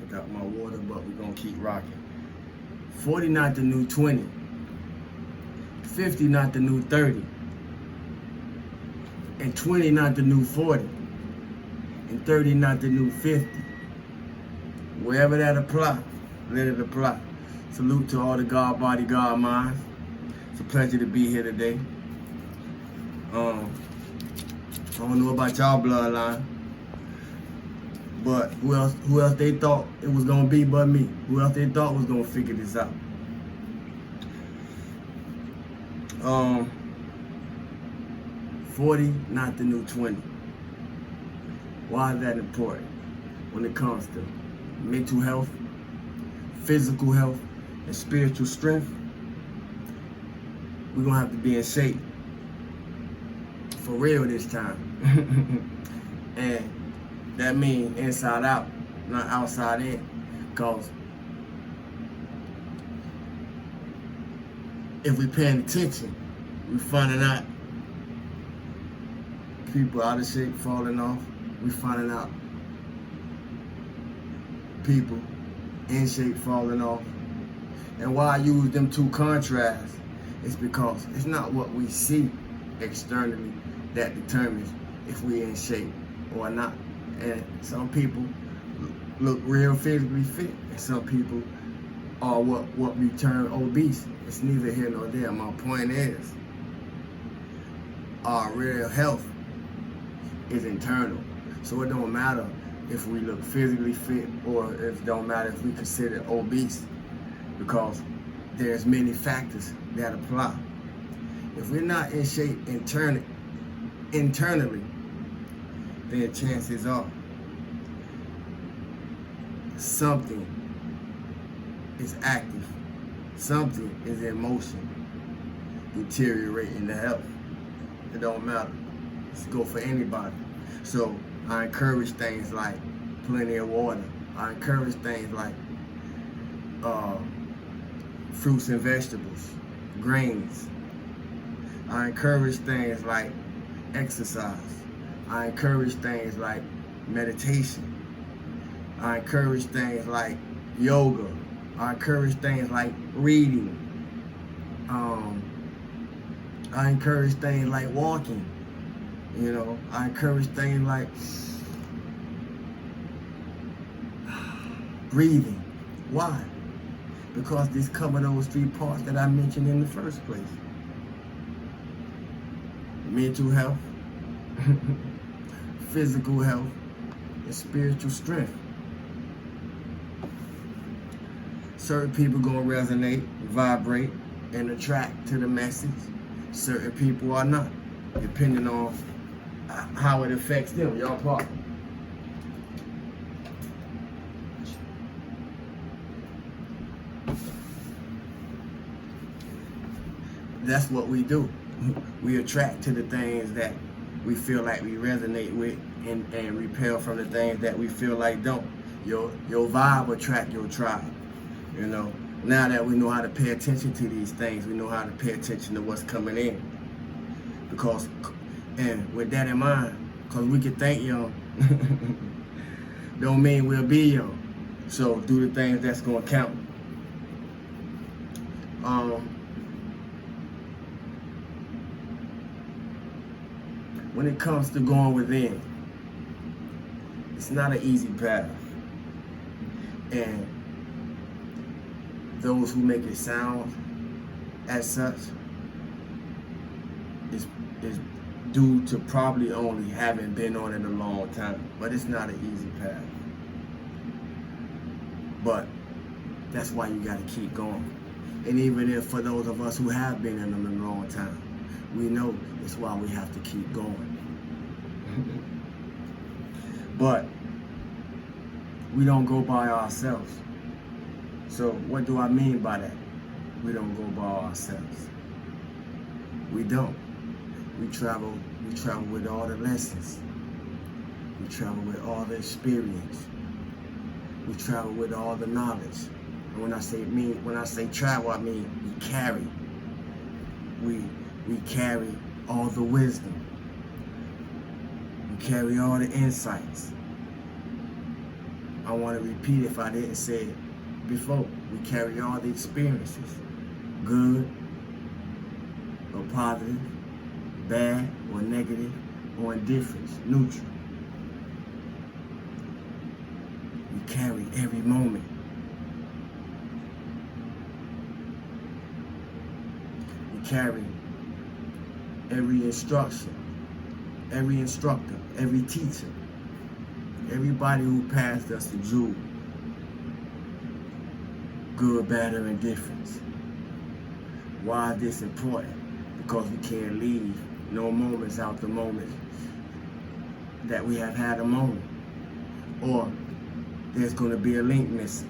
without my water, but we're gonna keep rocking. 40 not the new 20. 50 not the new 30. And 20 not the new 40. And 30 not the new 50. Wherever that apply, let it apply. Salute to all the God body, God minds. It's a pleasure to be here today. I don't know about y'all bloodline, but who else they thought it was gonna be but me? Who else they thought was gonna figure this out? 40, not the new 20. Why is that important when it comes to mental health, physical health, and spiritual strength? We're gonna have to be in shape for real this time. And that means inside out, not outside in. Because if we're paying attention, we're finding out people out of shape falling off. We're finding out people in shape falling off. And why I use them two contrasts is because it's not what we see externally that determines if we're in shape or not. And some people look real physically fit, and some people are what we term obese. It's neither here nor there. My point is, our real health is internal. So it don't matter if we look physically fit or it don't matter if we consider obese, because there's many factors that apply. If we're not in shape internally, then chances are something is active, something is in motion, deteriorating the health. It don't matter. It's go for anybody. So I encourage things like plenty of water. I encourage things like fruits and vegetables, grains. I encourage things like exercise. I encourage things like meditation. I encourage things like yoga. I encourage things like reading. I encourage things like walking. You know, I encourage things like breathing. Why? Because these cover those three parts that I mentioned in the first place. Mental health, physical health, and spiritual strength. Certain people gonna resonate, vibrate, and attract to the message. Certain people are not, depending on how it affects them. Y'all part. That's what we do. We attract to the things that we feel like we resonate with, and repel from the things that we feel like don't. Your vibe attract your tribe. You know, now that we know how to pay attention to these things, we know how to pay attention to what's coming in. Because, and with that in mind, because we can think young, don't mean we'll be young. So do the things that's gonna count. When it comes to going within, it's not an easy path. And those who make it sound as such is due to probably only having been on it a long time. But it's not an easy path. But that's why you gotta keep going. And even if for those of us who have been in them a long time, we know it's why we have to keep going. But we don't go by ourselves. So what do I mean by that? We don't go by ourselves. We don't. We travel with all the lessons. We travel with all the experience. We travel with all the knowledge. And when I say travel, I mean we carry. We carry all the wisdom. We carry all the insights. I want to repeat if I didn't say it before. We carry all the experiences, good or positive, bad or negative, or indifference, neutral. We carry every moment. We carry every instruction, every instructor, every teacher, everybody who passed us the jewel, good, bad, or indifference. Why is this important? Because we can't leave no moments out the moments that we have had a moment, or there's going to be a link missing.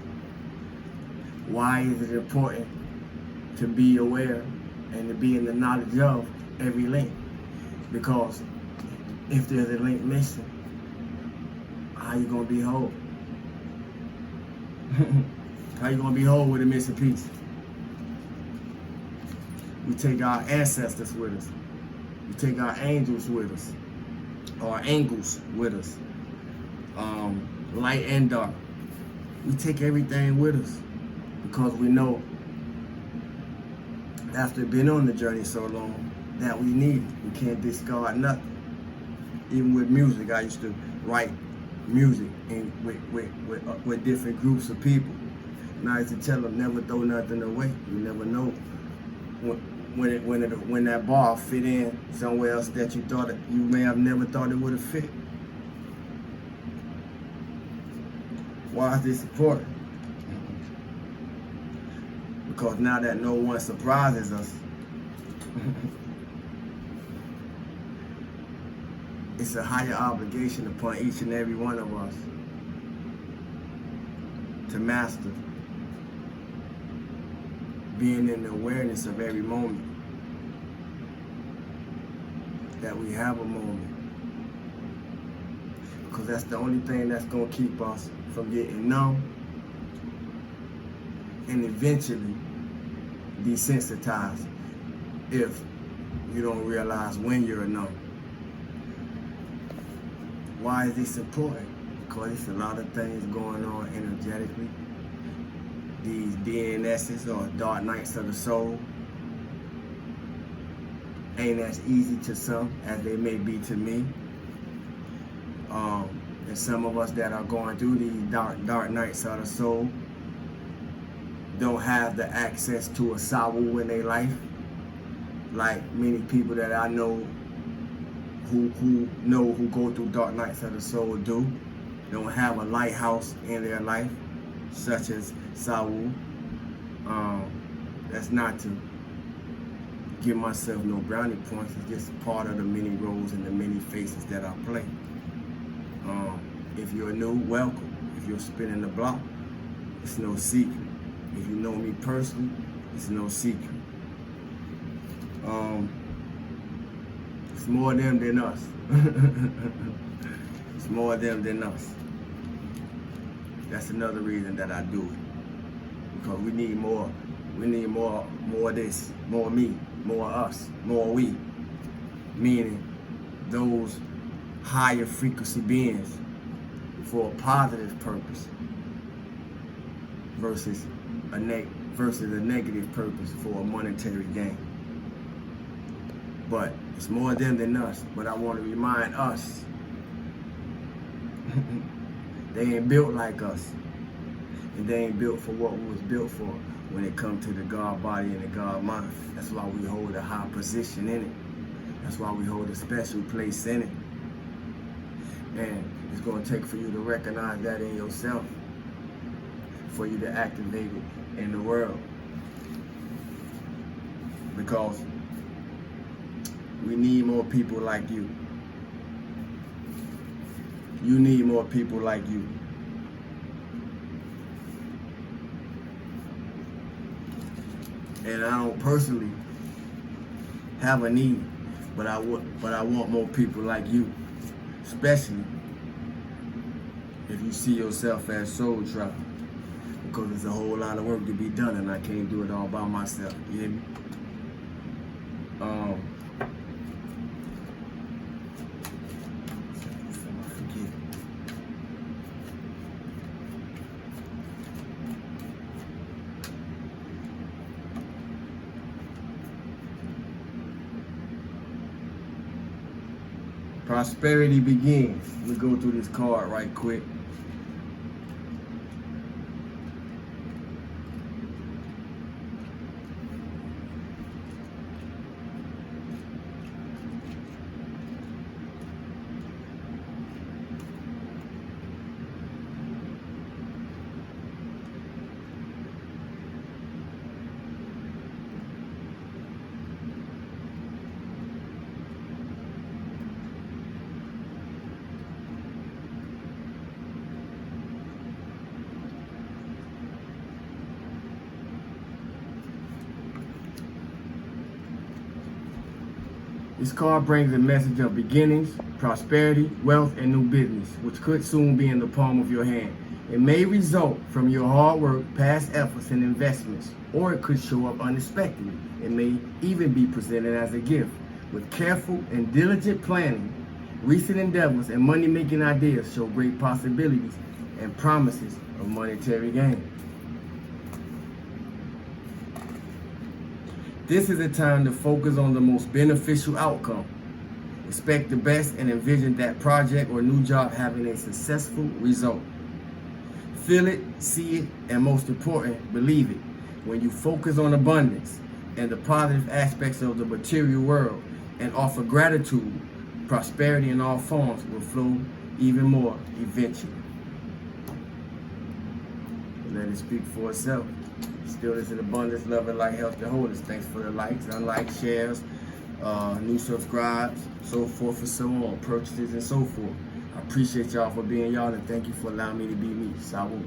Why is it important to be aware and to be in the knowledge of every link? Because if there's a link missing, how you gonna be whole? How you gonna be whole with a missing piece? We take our ancestors with us. We take our angels with us, our angels with us, light and dark. We take everything with us because we know after being on the journey so long that we need it. We can't discard nothing. Even with music, I used to write music and with different groups of people. And I used to tell them, never throw nothing away. You never know when that bar fit in somewhere else that you thought you may have never thought it would have fit. Why is this important? Because now that no one surprises us, it's a higher obligation upon each and every one of us to master being in the awareness of every moment, that we have a moment. Because that's the only thing that's going to keep us from getting numb and eventually desensitized if you don't realize when you're numb. Why is this important? Because there's a lot of things going on energetically. These DNSs, or dark nights of the soul, ain't as easy to some as they may be to me. And some of us that are going through these dark nights of the soul don't have the access to a sawu in their life, like many people that I know who go through dark nights of the soul do. Don't have a lighthouse in their life, such as sawu. That's not to give myself no brownie points. It's just part of the many roles and the many faces that I play. If you're new, welcome. If you're spinning the block, it's no secret. If you know me personally, it's no secret. It's more them than us. It's more them than us. That's another reason that I do it. Because we need more. We need more of this, more me, more us, more we. Meaning those higher frequency beings for a positive purpose versus a negative purpose for a monetary gain. But it's more them than us. But I want to remind us, they ain't built like us. And they ain't built for what we was built for when it comes to the God body and the God mind. That's why we hold a high position in it. That's why we hold a special place in it. And it's going to take for you to recognize that in yourself, for you to activate it in the world. Because we need more people like you. You need more people like you. And I don't personally have a need, but I want more people like you, especially if you see yourself as soul traveler, because there's a whole lot of work to be done, and I can't do it all by myself. You hear me? Prosperity begins. We go through this card right quick. This card brings a message of beginnings, prosperity, wealth, and new business, which could soon be in the palm of your hand. It may result from your hard work, past efforts, and investments, or it could show up unexpectedly. It may even be presented as a gift. With careful and diligent planning, recent endeavors and money-making ideas show great possibilities and promises of monetary gain. This is a time to focus on the most beneficial outcome. Expect the best and envision that project or new job having a successful result. Feel it, see it, and most important, believe it. When you focus on abundance and the positive aspects of the material world and offer gratitude, prosperity in all forms will flow even more eventually. Let it speak for itself. Stillness and abundance, love and light, health and wholeness. Thanks for the likes, unlikes, shares, new subscribes, so forth and so on, purchases and so forth. I appreciate y'all for being y'all, and thank you for allowing me to be me. Salud.